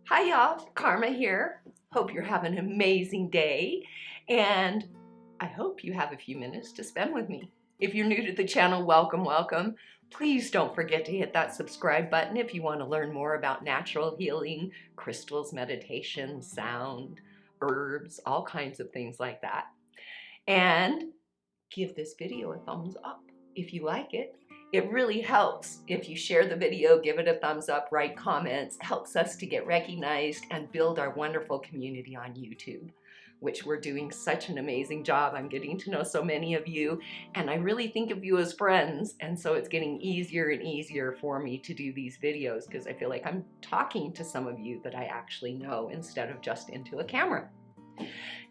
Hi y'all, Karma here. Hope you're having an amazing day, and I hope you have a few minutes to spend with me. If you're new to the channel, welcome. Please don't forget to hit that subscribe button if you want to learn more about natural healing, crystals, meditation, sound, herbs, all kinds of things like that. And give this video a thumbs up if you like it. It really helps if you share the video, give it a thumbs up, write comments, helps us to get recognized and build our wonderful community on YouTube, which we're doing such an amazing job. I'm getting to know so many of you, and I really think of you as friends, and so it's getting easier and easier for me to do these videos because I feel like I'm talking to some of you that I actually know instead of just into a camera.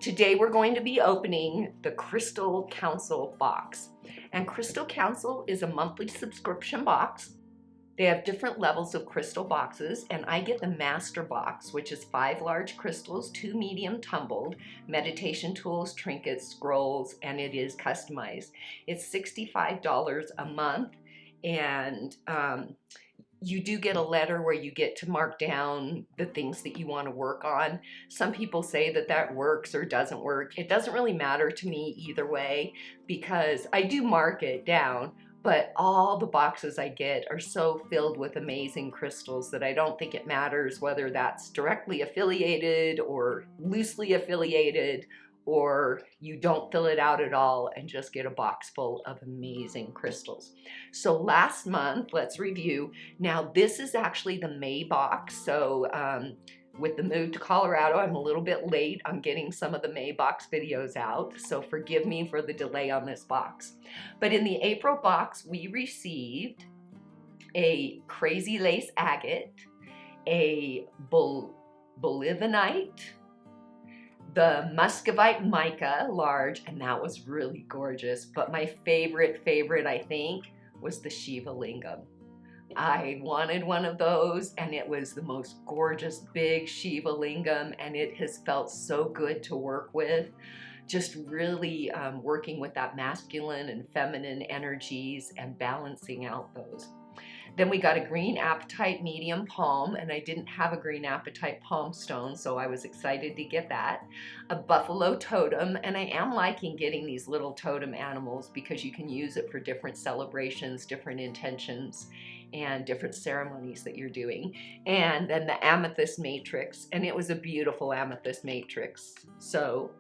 Today we're going to be opening the Crystal Council box. And Crystal Council is a monthly subscription box. They have different levels of crystal boxes, and I get the Master box, which is 5 large crystals, 2 medium tumbled, meditation tools, trinkets, scrolls, and it is customized. It's $65 a month, and you do get a letter where you get to mark down the things that you want to work on. Some people say that that works or doesn't work. It doesn't really matter to me either way because I do mark it down, but all the boxes I get are so filled with amazing crystals that I don't think it matters whether that's directly affiliated or loosely affiliated, or you don't fill it out at all and just get a box full of amazing crystals. So last month, let's review. Now this is actually the May box. So with the move to Colorado, I'm a little bit late on getting some of the May box videos out. So forgive me for the delay on this box. But in the April box, we received a Crazy Lace Agate, a Bolivinite, the Muscovite Mica large, and that was really gorgeous. But my favorite, I think, was the Shiva Lingam. I wanted one of those, and it was the most gorgeous big Shiva Lingam, and it has felt so good to work with. Just really working with that masculine and feminine energies and balancing out those. Then we got a green apatite medium palm, and I didn't have a green apatite palmstone, so I was excited to get that. A buffalo totem, and I am liking getting these little totem animals because you can use it for different celebrations, different intentions, and different ceremonies that you're doing. And then the amethyst matrix, and it was a beautiful amethyst matrix. So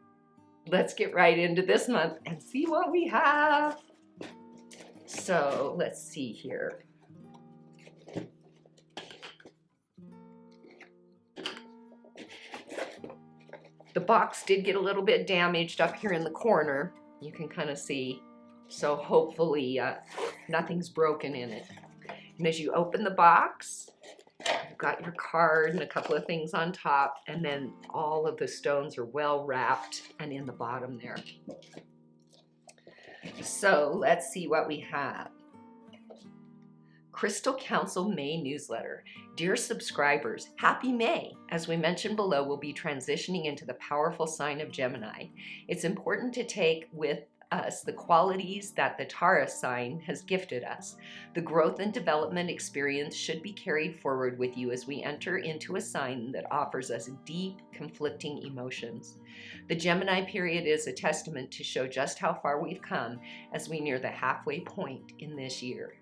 let's get right into this month and see what we have. So let's see here. The box did get a little bit damaged up here in the corner. You can kind of see. So hopefully nothing's broken in it. And as you open the box, you've got your card and a couple of things on top, and then all of the stones are well wrapped and in the bottom there. So let's see what we have. Crystal Council May newsletter. Dear subscribers, happy May. As we mentioned below, we'll be transitioning into the powerful sign of Gemini. It's important to take with us the qualities that the Taurus sign has gifted us. The growth and development experience should be carried forward with you as we enter into a sign that offers us deep, conflicting emotions. The Gemini period is a testament to show just how far we've come as we near the halfway point in this year.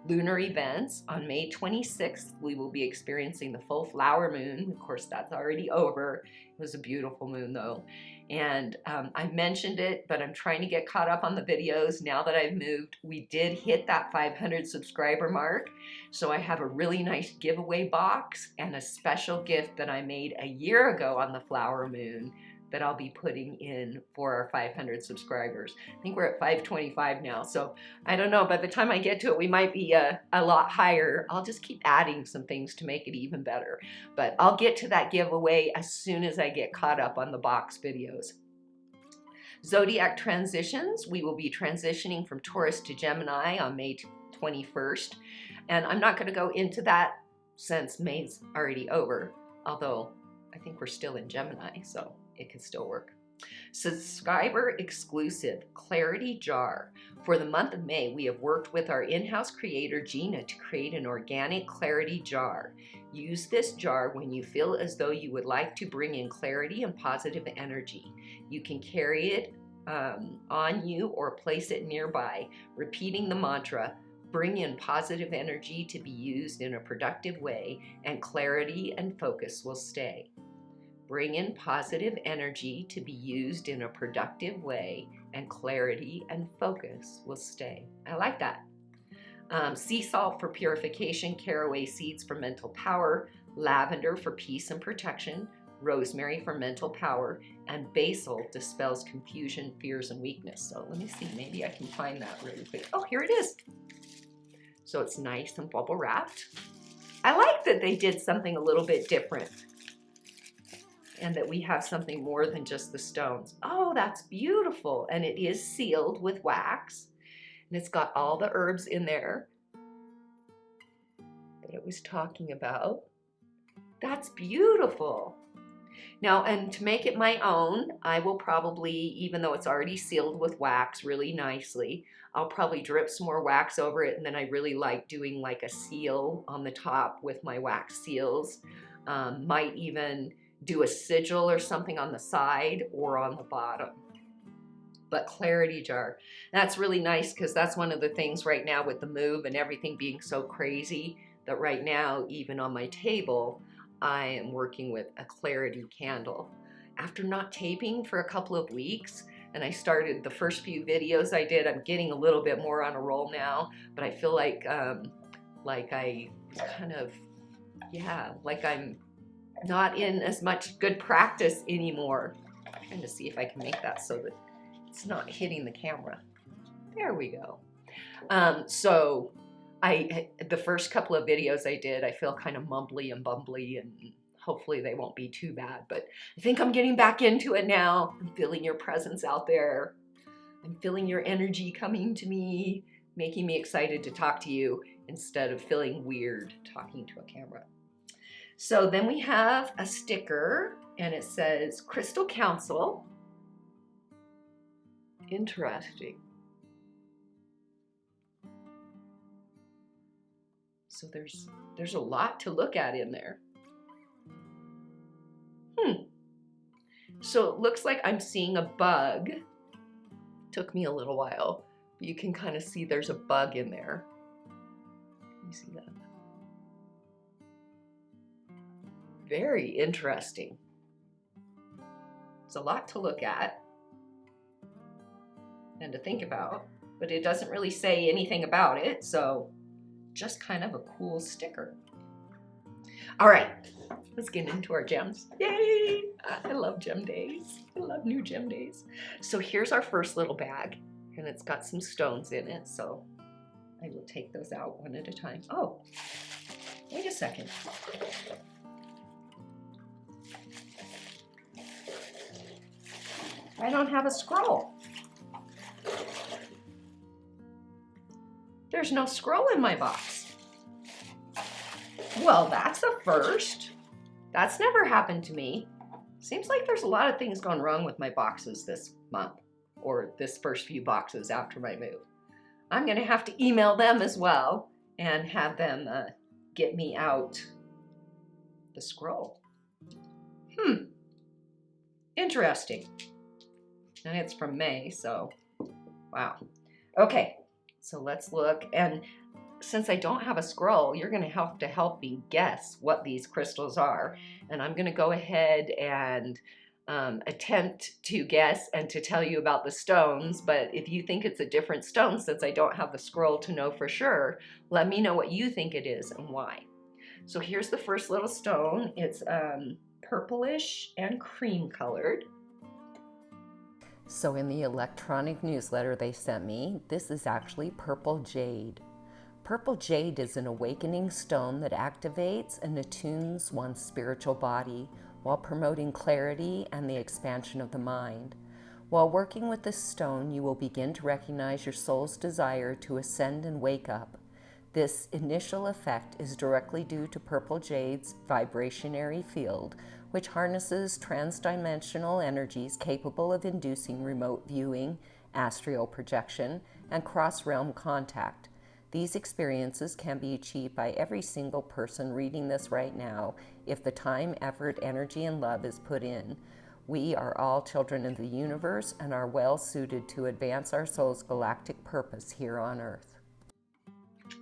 Lunar events. On May 26th, we will be experiencing the full flower moon. Of course, that's already over. It was a beautiful moon though. And I mentioned it, but I'm trying to get caught up on the videos now that I've moved. We did hit that 500 subscriber mark. So I have a really nice giveaway box and a special gift that I made a year ago on the flower moon that I'll be putting in for our 500 subscribers. I think we're at 525 now, so I don't know, by the time I get to it, we might be a lot higher. I'll just keep adding some things to make it even better, but I'll get to that giveaway as soon as I get caught up on the box videos. Zodiac transitions. We will be transitioning from Taurus to Gemini on May 21st, and I'm not going to go into that since May's already over, although I think we're still in Gemini, so it could still work. Subscriber exclusive Clarity Jar. For the month of May, we have worked with our in-house creator, Gina, to create an organic clarity jar. Use this jar when you feel as though you would like to bring in clarity and positive energy. You can carry it on you or place it nearby, repeating the mantra, bring in positive energy to be used in a productive way, and clarity and focus will stay. Bring in positive energy to be used in a productive way, and clarity and focus will stay. I like that. Sea salt for purification, caraway seeds for mental power, lavender for peace and protection, rosemary for mental power, and basil dispels confusion, fears, and weakness. So let me see, maybe I can find that really quick. Oh, here it is. So it's nice and bubble wrapped. I like that they did something a little bit different and that we have something more than just the stones. Oh, that's beautiful. And it is sealed with wax. And it's got all the herbs in there that it was talking about. That's beautiful. Now, and to make it my own, I will probably, even though it's already sealed with wax really nicely, I'll probably drip some more wax over it. And then I really like doing like a seal on the top with my wax seals. Might even do a sigil or something on the side or on the bottom. But clarity jar, that's really nice because that's one of the things right now with the move and everything being so crazy that right now, even on my table, I am working with a clarity candle. After not taping for a couple of weeks, and I started the first few videos I did, I'm getting a little bit more on a roll now, but I feel like I kind of, like I'm not in as much good practice anymore. I'm trying to see if I can make that so that it's not hitting the camera. There we go. So the first couple of videos I did, I feel kind of mumbly and bumbly, and hopefully they won't be too bad, but I think I'm getting back into it now. I'm feeling your presence out there. I'm feeling your energy coming to me, making me excited to talk to you instead of feeling weird talking to a camera. So then we have a sticker and it says Crystal Council. Interesting. So there's a lot to look at in there. So it looks like I'm seeing a bug. Took me a little while, but you can kind of see there's a bug in there. You see that? Very interesting. It's a lot to look at and to think about, but it doesn't really say anything about it, so just kind of a cool sticker. All right, let's get into our gems. Yay! I love gem days. I love new gem days. So here's our first little bag, and it's got some stones in it, so I will take those out one at a time. Oh, wait a second. I don't have a scroll. There's no scroll in my box. Well, that's a first. That's never happened to me. Seems like there's a lot of things going wrong with my boxes this month, or this first few boxes after my move. I'm gonna have to email them as well and have them get me out the scroll. Interesting. And it's from May, so wow. Okay, so let's look. And since I don't have a scroll, you're gonna have to help me guess what these crystals are. And I'm gonna go ahead and attempt to guess and to tell you about the stones. But if you think it's a different stone, since I don't have the scroll to know for sure, let me know what you think it is and why. So here's the first little stone. It's purplish and cream colored. So in the electronic newsletter they sent me, this is actually purple jade. Purple jade is an awakening stone that activates and attunes one's spiritual body while promoting clarity and the expansion of the mind. While working with this stone, you will begin to recognize your soul's desire to ascend and wake up. This initial effect is directly due to purple jade's vibrationary field, which harnesses transdimensional energies capable of inducing remote viewing, astral projection, and cross-realm contact. These experiences can be achieved by every single person reading this right now if the time, effort, energy, and love is put in. We are all children of the universe and are well suited to advance our soul's galactic purpose here on Earth.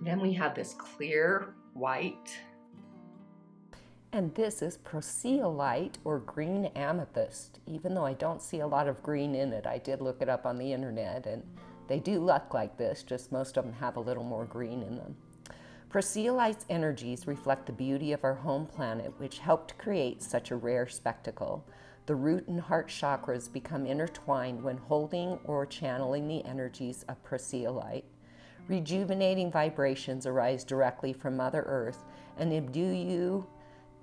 Then we have this clear white. And this is Prasiolite, or green amethyst. Even though I don't see a lot of green in it, I did look it up on the internet, and they do look like this, just most of them have a little more green in them. Prasiolite's energies reflect the beauty of our home planet, which helped create such a rare spectacle. The root and heart chakras become intertwined when holding or channeling the energies of Prasiolite. Rejuvenating vibrations arise directly from Mother Earth and imbue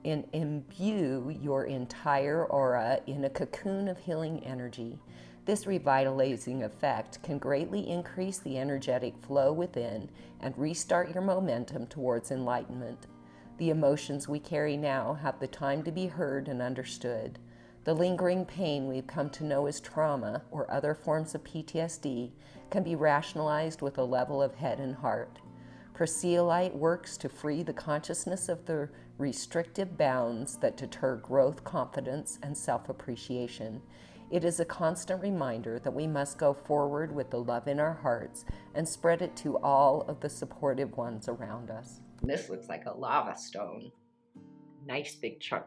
your entire aura in a cocoon of healing energy. This revitalizing effect can greatly increase the energetic flow within and restart your momentum towards enlightenment. The emotions we carry now have the time to be heard and understood. The lingering pain we've come to know as trauma or other forms of PTSD can be rationalized with a level of head and heart. Prasiolite works to free the consciousness of the restrictive bounds that deter growth, confidence, and self-appreciation. It is a constant reminder that we must go forward with the love in our hearts and spread it to all of the supportive ones around us. This looks like a lava stone. Nice big chunk.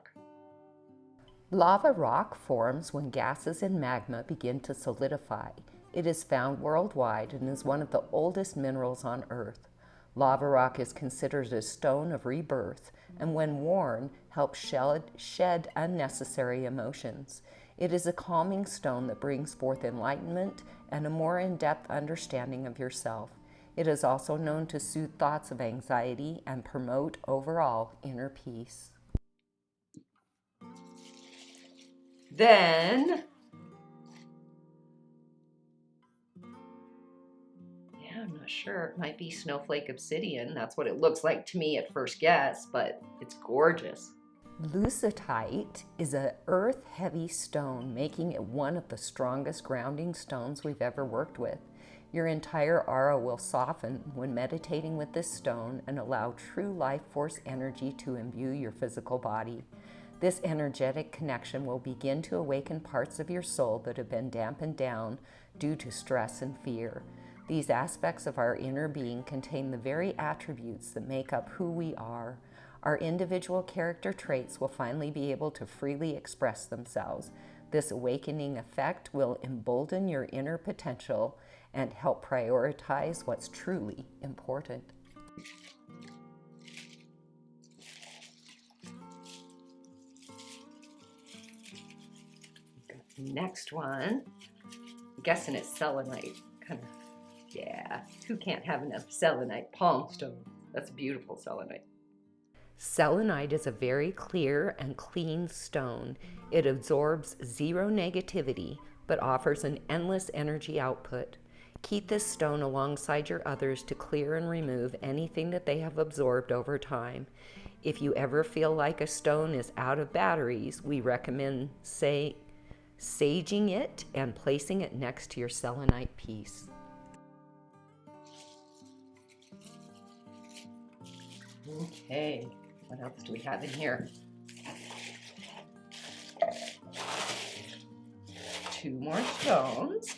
Lava rock forms when gases and magma begin to solidify. It is found worldwide and is one of the oldest minerals on Earth. Lava rock is considered a stone of rebirth, and when worn, helps shed unnecessary emotions. It is a calming stone that brings forth enlightenment and a more in-depth understanding of yourself. It is also known to soothe thoughts of anxiety and promote overall inner peace. Then, I'm not sure, it might be snowflake obsidian. That's what it looks like to me at first guess, but it's gorgeous. Leucitite is an earth-heavy stone, making it one of the strongest grounding stones we've ever worked with. Your entire aura will soften when meditating with this stone and allow true life force energy to imbue your physical body. This energetic connection will begin to awaken parts of your soul that have been dampened down due to stress and fear. These aspects of our inner being contain the very attributes that make up who we are. Our individual character traits will finally be able to freely express themselves. This awakening effect will embolden your inner potential and help prioritize what's truly important. Next one, I'm guessing it's selenite. Kind of, yeah. Who can't have enough selenite? Palmstone. That's beautiful selenite. Selenite is a very clear and clean stone. It absorbs zero negativity, but offers an endless energy output. Keep this stone alongside your others to clear and remove anything that they have absorbed over time. If you ever feel like a stone is out of batteries, we recommend saging it and placing it next to your selenite piece. Okay, what else do we have in here? Two more stones.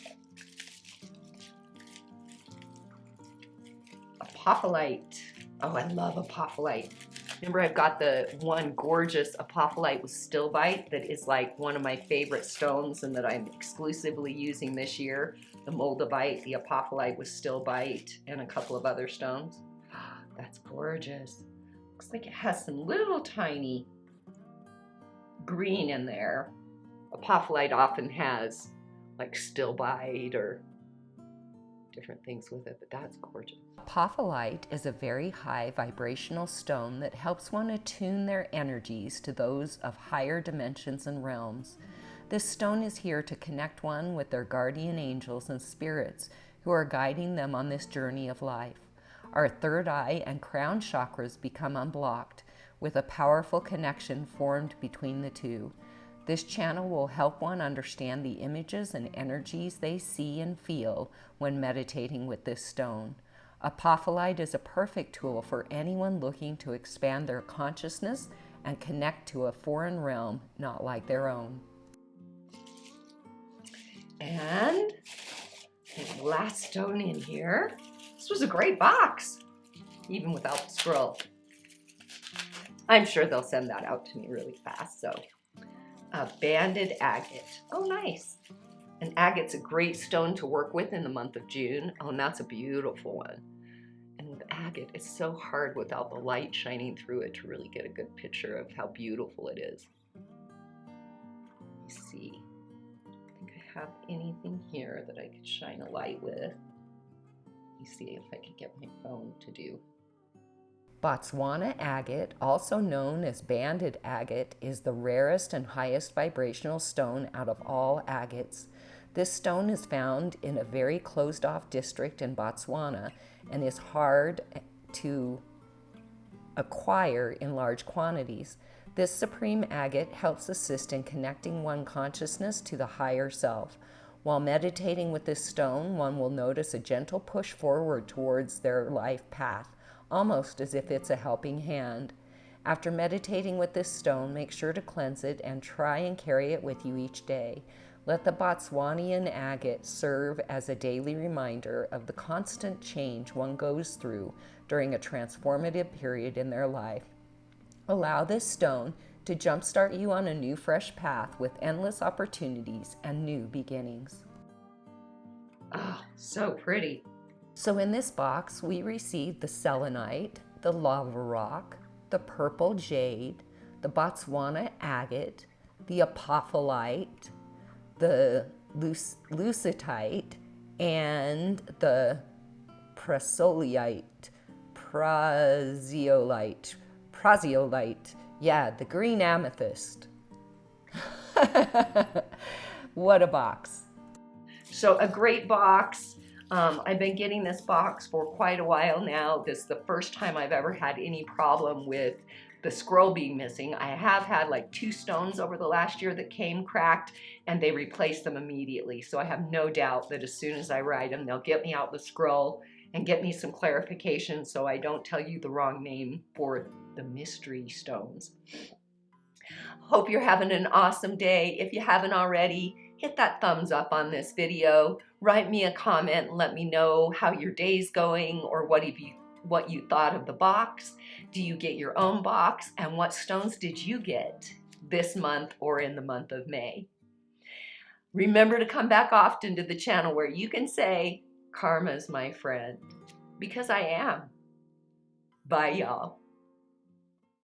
Apophyllite. Oh, I love apophyllite. Remember, I've got the one gorgeous apophyllite with stilbite that is like one of my favorite stones and that I'm exclusively using this year. The moldavite, the apophyllite with stilbite, and a couple of other stones. That's gorgeous. Looks like it has some little tiny green in there. Apophyllite often has like stilbite or different things with it, but that's gorgeous. Apophyllite is a very high vibrational stone that helps one attune their energies to those of higher dimensions and realms. This stone is here to connect one with their guardian angels and spirits who are guiding them on this journey of life. Our third eye and crown chakras become unblocked, with a powerful connection formed between the two. This channel will help one understand the images and energies they see and feel when meditating with this stone. Apophyllite is a perfect tool for anyone looking to expand their consciousness and connect to a foreign realm not like their own. And the last stone in here. This was a great box, even without the scroll. I'm sure they'll send that out to me really fast. So, a banded agate. Oh, nice. And agate's a great stone to work with in the month of June. Oh, and that's a beautiful one. And with agate, it's so hard without the light shining through it to really get a good picture of how beautiful it is. Let me see. I think I have anything here that I could shine a light with. Let me see if I can get my phone to do. Botswana agate, also known as banded agate, is the rarest and highest vibrational stone out of all agates. This stone is found in a very closed-off district in Botswana and is hard to acquire in large quantities. This supreme agate helps assist in connecting one's consciousness to the higher self. While meditating with this stone, one will notice a gentle push forward towards their life path, almost as if it's a helping hand. After meditating with this stone, make sure to cleanse it and try and carry it with you each day. Let the Botswanian agate serve as a daily reminder of the constant change one goes through during a transformative period in their life. Allow this stone to jumpstart you on a new, fresh path with endless opportunities and new beginnings. Oh, so pretty. So in this box, we received the Selenite, the lava rock, the purple jade, the Botswana agate, the Apophyllite, the Leucitite, and the Prasiolite. Yeah, the green amethyst. What a box. So a great box. I've been getting this box for quite a while now. This is the first time I've ever had any problem with the scroll being missing. I have had like 2 stones over the last year that came cracked, and they replaced them immediately. So I have no doubt that as soon as I write them, they'll get me out the scroll and get me some clarification so I don't tell you the wrong name for the mystery stones. Hope you're having an awesome day. If you haven't already, hit that thumbs up on this video. Write me a comment and let me know how your day's going, or what you thought of the box. Do you get your own box? And what stones did you get this month or in the month of May? Remember to come back often to the channel where you can say, "Karma's my friend," because I am. Bye, y'all.